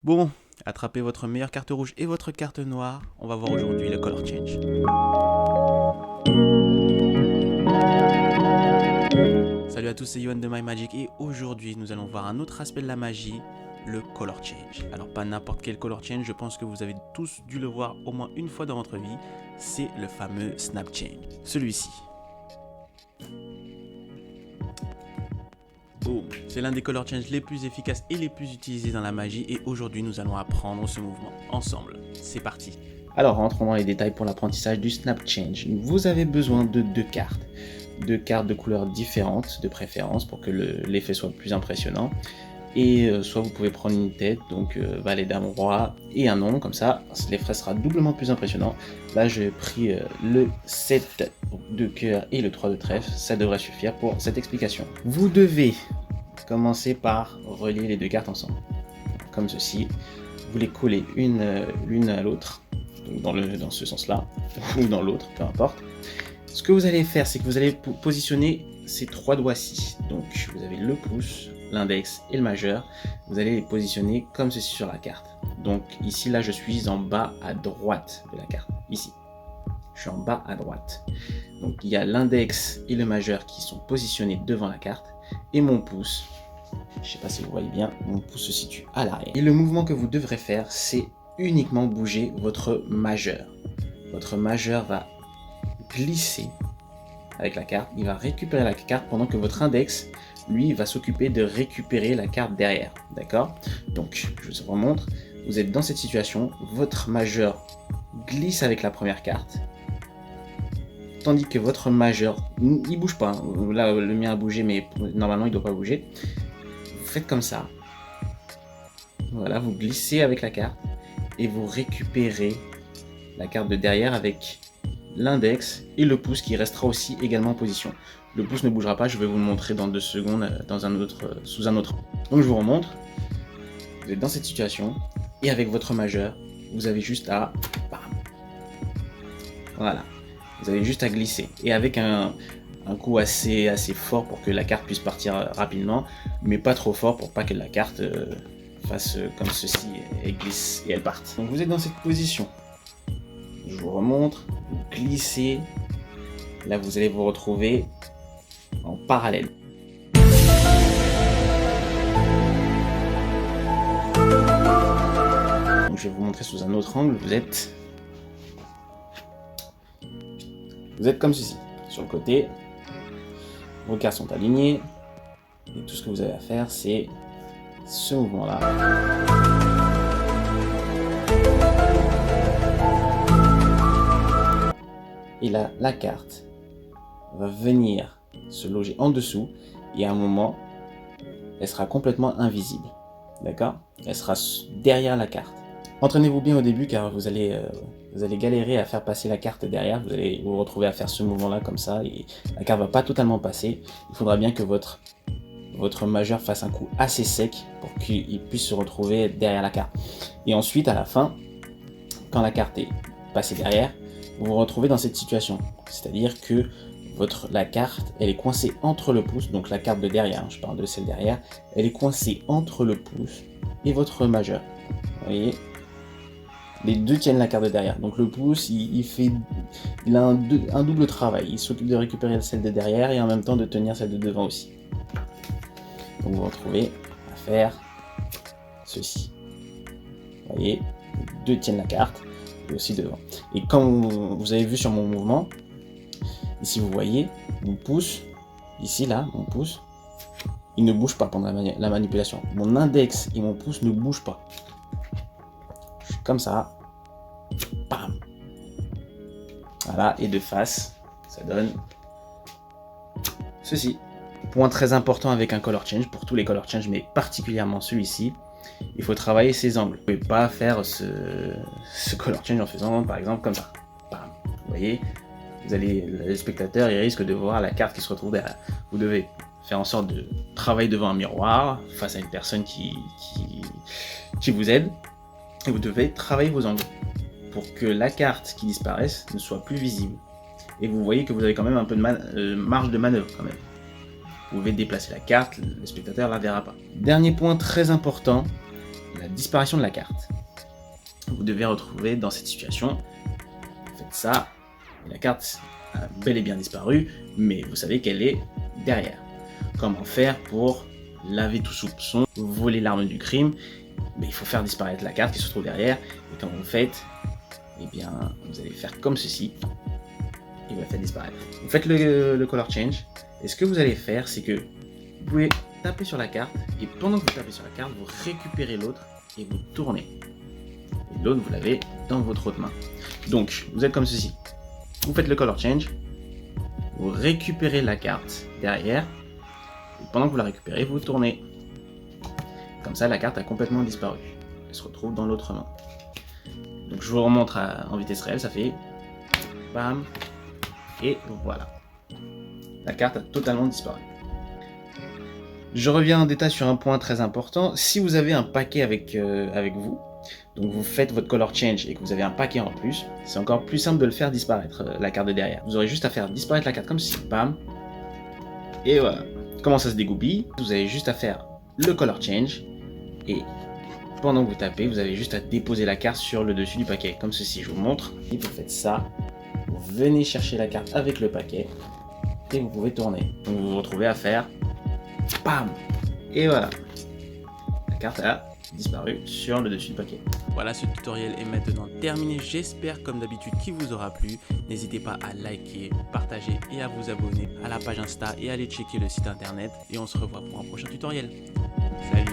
Bon, attrapez votre meilleure carte rouge et votre carte noire. On va voir aujourd'hui le color change. Salut à tous, c'est Yohan de My Magic et aujourd'hui nous allons voir un autre aspect de la magie, le color change. Alors pas n'importe quel color change, je pense que vous avez tous dû le voir au moins une fois dans votre vie, c'est le fameux snap change. Celui-ci. Boom. C'est l'un des color change les plus efficaces et les plus utilisés dans la magie et aujourd'hui nous allons apprendre ce mouvement ensemble. C'est parti. Alors rentrons dans les détails pour l'apprentissage du snap change. Vous avez besoin de deux cartes de couleurs différentes de préférence pour que l'effet soit plus impressionnant. Et soit vous pouvez prendre une tête, donc valet, dame, roi et un nom, comme ça l'effet sera doublement plus impressionnant. Là j'ai pris le 7 de cœur et le 3 de trèfle, ça devrait suffire pour cette explication. Vous devez commencer par relier les deux cartes ensemble, comme ceci. Vous les collez l'une à l'autre, dans ce sens-là, ou dans l'autre, peu importe. Ce que vous allez faire, c'est que vous allez positionner ces trois doigts-ci. Donc vous avez le pouce, l'index et le majeur. Vous allez les positionner comme ceci sur la carte. Donc ici, là, je suis en bas à droite de la carte. Ici, je suis en bas à droite. Donc il y a l'index et le majeur qui sont positionnés devant la carte. Et mon pouce, je ne sais pas si vous voyez bien, mon pouce se situe à l'arrière. Et le mouvement que vous devrez faire, c'est uniquement bouger votre majeur. Votre majeur va glisser avec la carte, il va récupérer la carte pendant que votre index, lui, va s'occuper de récupérer la carte derrière, d'accord? Donc, je vous remontre, vous êtes dans cette situation, votre majeur glisse avec la première carte, tandis que votre majeur, il bouge pas, hein. Là, le mien a bougé, mais normalement, il doit pas bouger. Vous faites comme ça, voilà, vous glissez avec la carte, et vous récupérez la carte de derrière avec l'index et le pouce qui restera aussi également en position. Le pouce ne bougera pas, je vais vous le montrer dans 2 secondes sous un autre. Donc je vous remontre, vous êtes dans cette situation et avec votre majeur, vous avez juste à... Bam. Voilà, vous avez juste à glisser et avec un coup assez fort pour que la carte puisse partir rapidement, mais pas trop fort pour pas que la carte fasse comme ceci et glisse et elle parte. Donc vous êtes dans cette position. Je vous remontre, vous glissez, là vous allez vous retrouver en parallèle. Donc je vais vous montrer sous un autre angle, vous êtes comme ceci, sur le côté, vos cartes sont alignées, et tout ce que vous avez à faire c'est ce mouvement-là. Et là, la carte va venir se loger en dessous et à un moment, elle sera complètement invisible. D'accord? Elle sera derrière la carte. Entraînez-vous bien au début car vous allez galérer à faire passer la carte derrière. Vous allez vous retrouver à faire ce mouvement-là comme ça et la carte ne va pas totalement passer. Il faudra bien que votre majeur fasse un coup assez sec pour qu'il puisse se retrouver derrière la carte. Et ensuite, à la fin, quand la carte est passée derrière, vous vous retrouvez dans cette situation, c'est-à-dire que la carte, elle est coincée entre le pouce, donc la carte de derrière, je parle de celle derrière, elle est coincée entre le pouce et votre majeur. Vous voyez, les deux tiennent la carte de derrière, donc le pouce, il a un double travail, il s'occupe de récupérer celle de derrière et en même temps de tenir celle de devant aussi. Donc vous vous retrouvez à faire ceci. Vous voyez, les deux tiennent la carte. Aussi devant. Et comme vous avez vu sur mon mouvement, ici vous voyez, mon pouce, ici là, mon pouce, il ne bouge pas pendant la manipulation. Mon index et mon pouce ne bougent pas. Je suis comme ça, bam. Voilà, et de face, ça donne ceci. Point très important avec un color change, pour tous les color change, mais particulièrement celui-ci, il faut travailler ses angles. Vous ne pouvez pas faire ce color change en faisant par exemple comme ça. Bam. Vous voyez, les spectateurs ils risquent de voir la carte qui se retrouve derrière. Vous devez faire en sorte de travailler devant un miroir face à une personne qui vous aide et vous devez travailler vos angles pour que la carte qui disparaisse ne soit plus visible. Et vous voyez que vous avez quand même un peu de marge de manœuvre quand même. Vous pouvez déplacer la carte, le spectateur ne la verra pas. Dernier point très important, la disparition de la carte. Vous devez retrouver dans cette situation, vous faites ça, et la carte a bel et bien disparu, mais vous savez qu'elle est derrière. Comment faire pour laver tout soupçon, voler l'arme du crime? Mais il faut faire disparaître la carte qui se trouve derrière, et quand vous le faites, eh bien, vous allez faire comme ceci, et vous la faites disparaître. Vous faites le color change, et ce que vous allez faire, c'est que vous pouvez taper sur la carte, et pendant que vous tapez sur la carte, vous récupérez l'autre, et vous tournez. Et l'autre, vous l'avez dans votre autre main. Donc, vous êtes comme ceci. Vous faites le color change, vous récupérez la carte derrière, et pendant que vous la récupérez, vous tournez. Comme ça, la carte a complètement disparu. Elle se retrouve dans l'autre main. Donc je vous remontre en vitesse réelle, ça fait bam, et voilà. La carte a totalement disparu. Je reviens en détail sur un point très important. Si vous avez un paquet avec vous, donc vous faites votre color change et que vous avez un paquet en plus, c'est encore plus simple de le faire disparaître, la carte de derrière. Vous aurez juste à faire disparaître la carte comme ceci, bam, et voilà. Comment ça se dégoupille? Vous avez juste à faire le color change, et pendant que vous tapez, vous avez juste à déposer la carte sur le dessus du paquet, comme ceci. Je vous montre. Et vous faites ça, vous venez chercher la carte avec le paquet, et vous pouvez tourner. Donc vous vous retrouvez à faire bam, et voilà. La carte a disparu sur le dessus du paquet. Voilà, ce tutoriel est maintenant terminé. J'espère comme d'habitude qu'il vous aura plu. N'hésitez pas à liker, partager et à vous abonner à la page Insta et à aller checker le site internet. Et on se revoit pour un prochain tutoriel. Salut!